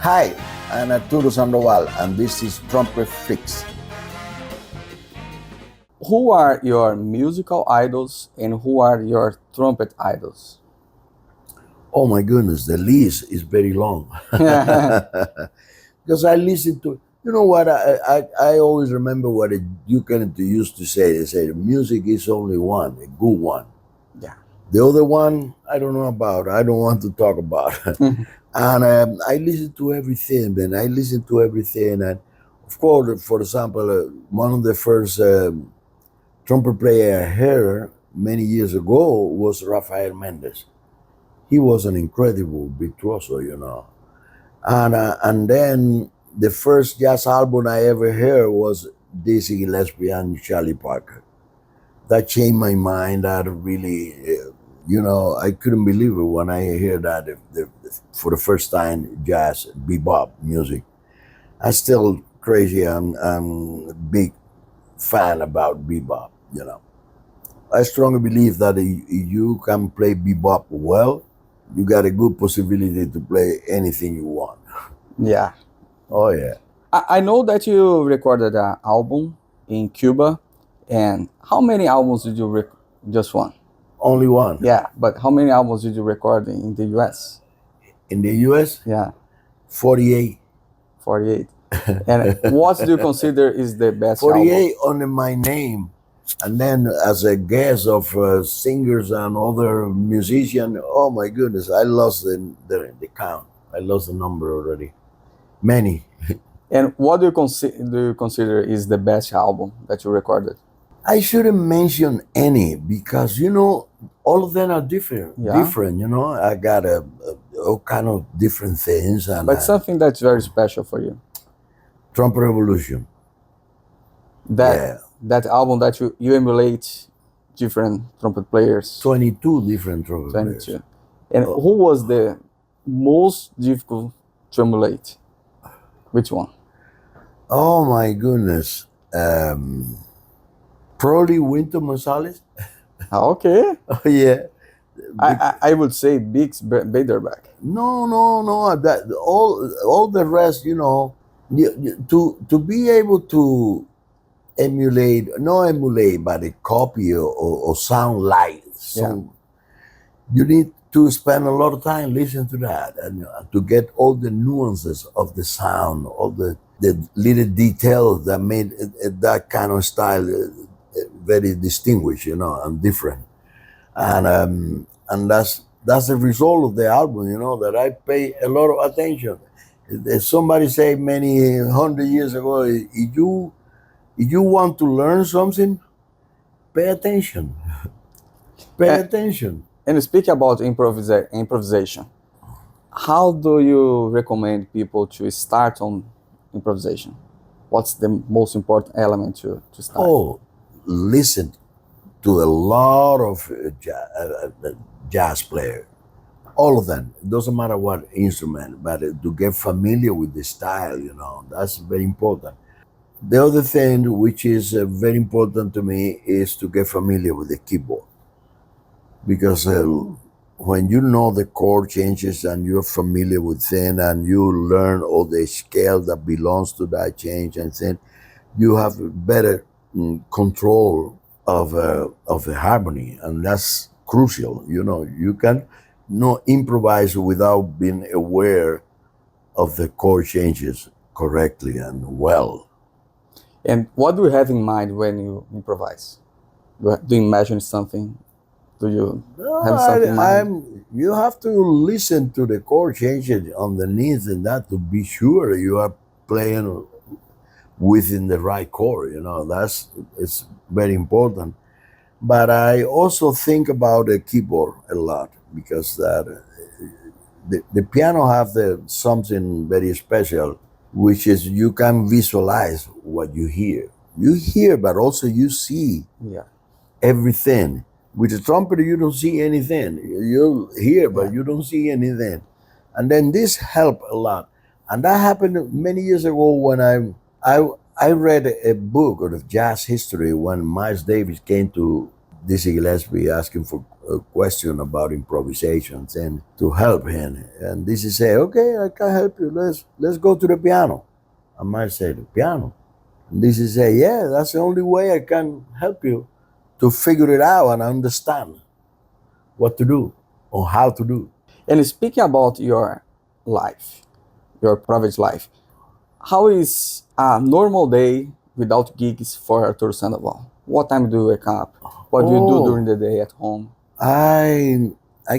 Hi, I'm Arturo Sandoval, and this is TRUMPETFLIX. Who are your musical idols and who are your trumpet idols? Oh my goodness, the list is very long. Because I listen to, you know what, I always remember what Duke Ellington used to say. They say, music is only one, a good one. Yeah. The other one, I don't know about, I don't want to talk about. And I listen to everything, man. I listen to everything. And of course, for example, one of the first trumpet player I heard many years ago was Rafael Mendes. He was an incredible virtuoso, you know. And then the first jazz album I ever heard was Dizzy Gillespie and Charlie Parker. That changed my mind. That really, you know, I couldn't believe it when I heard that for the first time, jazz, bebop music. I'm still crazy and big fan about bebop, you know. I strongly believe that if you can play bebop well, you got a good possibility to play anything you want. Yeah. Oh yeah. I know that you recorded an album in Cuba, and how many albums did you just one? Only one. Yeah, but how many albums did you record in the US? In the US? Yeah. 48. 48. And what do you consider is the best 48 album? under my name. And then as a guest of singers and other musicians, oh my goodness, I lost the count. I lost the number already. Many. And what do you consider is the best album that you recorded? I shouldn't mention any because, you know, all of them are different. Yeah. Different, you know. I got all kind of different things. And But something that's very special for you. Trumpet Revolution. That album that you emulate different trumpet players. 22 different trumpet 22. players. And who was the most difficult to emulate? Which one? Oh my goodness. Probably Winter Marsalis. Okay. Oh yeah. I would say Bix Beiderbecke. No. That all the rest, you know, to be able to emulate, not emulate, but a copy or sound like. So you need to spend a lot of time listening to that and to get all the nuances of the sound, all the little details that made that kind of style very distinguished, you know, and different. And that's the result of the album, you know, that I pay a lot of attention. Somebody said many 100 years ago, if you want to learn something, pay attention. Pay attention. And speaking about improvisation, how do you recommend people to start on improvisation? What's the most important element to start? Oh, listen to a lot of jazz players. All of them. It doesn't matter what instrument, but to get familiar with the style, you know, that's very important. The other thing which is very important to me is to get familiar with the keyboard. Because when you know the chord changes and you're familiar with them and you learn all the scale that belongs to that change and then you have better control of the harmony, and that's crucial. You know, you can not improvise without being aware of the chord changes correctly and well. And what do you have in mind when you improvise? Do you imagine something? Do you have something in mind? You have to listen to the chord changes underneath and that to be sure you are playing within the right chord, you know, it's very important. But I also think about the keyboard a lot because the piano have something very special, which is you can visualize what you hear. You hear, but also you see everything. With the trumpet, you don't see anything. You hear, but you don't see anything. And then this helped a lot. And that happened many years ago when I read a book of jazz history when Miles Davis came to Dizzy Gillespie asking for a question about improvisations and to help him. And Dizzy say, okay, I can help you. Let's go to the piano. I might say, the piano? And Dizzy say, yeah, that's the only way I can help you to figure it out and understand what to do or how to do. And speaking about your life, your private life, how is a normal day without gigs for Arturo Sandoval? What time do you wake up? What do you do during the day at home? I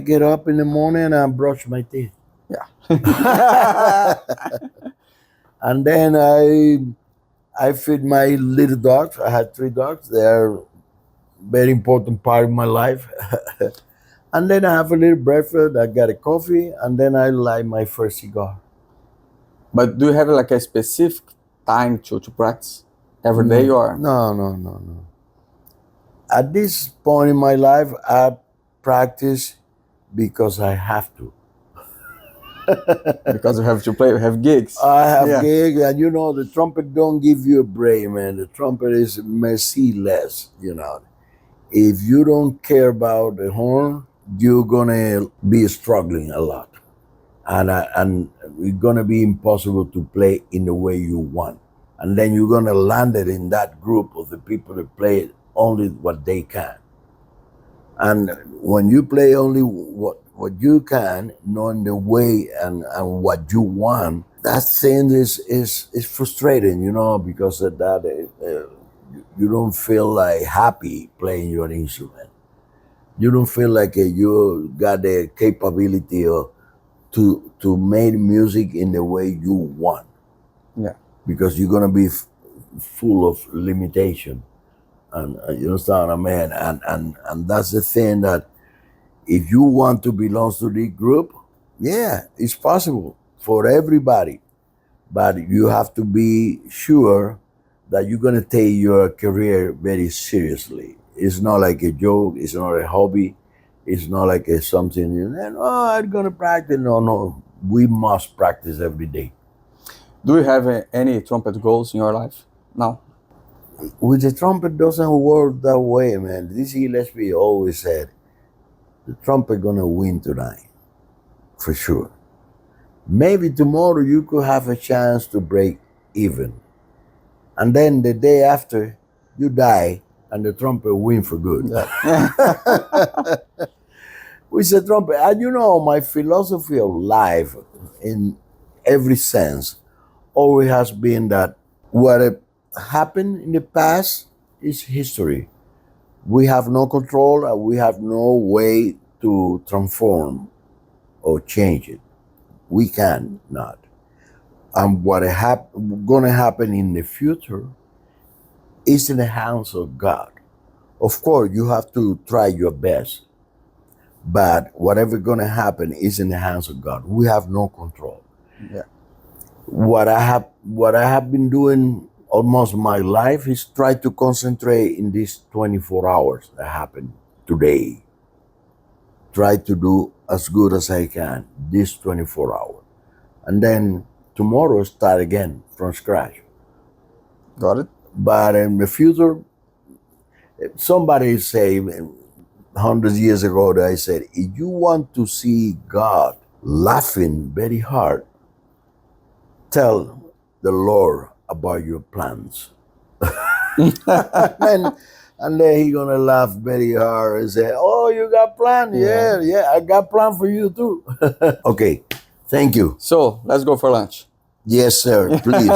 get up in the morning and brush my teeth. Yeah. And then I feed my little dogs. I had 3 dogs. They are very important part of my life. And then I have a little breakfast. I get a coffee, and then I light my first cigar. But do you have like a specific time to practice every day or? No. At this point in my life, I practice because I have to. Because you have to play, you have gigs. I have gigs, and you know, the trumpet don't give you a break, man. The trumpet is merciless, you know. If you don't care about the horn, you're gonna be struggling a lot. And it's gonna be impossible to play in the way you want. And then you're gonna land it in that group of the people that play only what they can. And when you play only what you can, knowing the way and what you want, that thing is frustrating, you know, because of that you don't feel like happy playing your instrument. You don't feel like you got the capability to make music in the way you want. Yeah. Because you're gonna be full of limitation. And you understand what I mean? And that's the thing, that if you want to belong to this group, yeah, it's possible for everybody. But you have to be sure that you're gonna take your career very seriously. It's not like a joke, it's not a hobby, it's not like something, I'm gonna practice. No, we must practice every day. Do you have any trumpet goals in your life now? With the trumpet doesn't work that way, man. Dizzy Gillespie always said, the trumpet gonna win tonight, for sure. Maybe tomorrow you could have a chance to break even. And then the day after, you die and the trumpet win for good. Yeah. With the trumpet, and you know, my philosophy of life in every sense always has been that what happened in the past is history. We have no control and we have no way to transform or change it. We can not. And what gonna happen in the future is in the hands of God. Of course, you have to try your best, but whatever gonna happen is in the hands of God. We have no control. Yeah. What I have been doing almost my life is try to concentrate in these 24 hours that happen today. Try to do as good as I can this 24 hours. And then tomorrow start again from scratch. Got it? But in the future, somebody say hundreds of years ago, they said, if you want to see God laughing very hard, tell the Lord about your plans. And then he's gonna laugh very hard and say, oh, you got plans? Yeah, I got plans for you too. Okay, thank you. So, let's go for lunch. Yes, sir, please.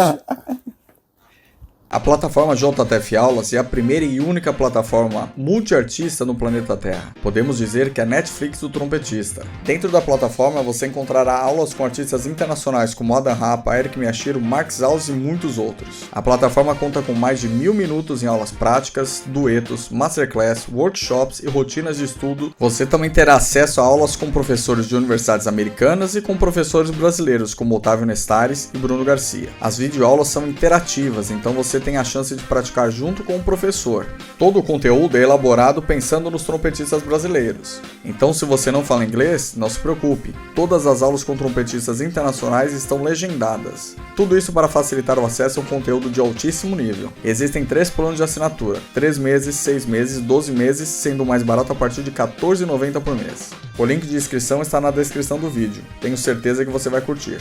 A plataforma JTF Aulas é a primeira e única plataforma multiartista no planeta Terra. Podemos dizer que é a Netflix do trompetista. Dentro da plataforma você encontrará aulas com artistas internacionais como Adam Rapa, Eric Miyashiro, Mark Zaus e muitos outros. A plataforma conta com mais de 1000 minutos em aulas práticas, duetos, masterclass, workshops e rotinas de estudo. Você também terá acesso a aulas com professores de universidades americanas e com professores brasileiros como Otávio Nestares e Bruno Garcia. As videoaulas são interativas, então você você tem a chance de praticar junto com o professor. Todo o conteúdo é elaborado pensando nos trompetistas brasileiros. Então, se você não fala inglês, não se preocupe. Todas as aulas com trompetistas internacionais estão legendadas. Tudo isso para facilitar o acesso a um conteúdo de altíssimo nível. Existem 3 planos de assinatura: 3 meses, 6 meses, 12 meses, sendo o mais barato a partir de R$ 14,90 por mês. O link de inscrição está na descrição do vídeo. Tenho certeza que você vai curtir.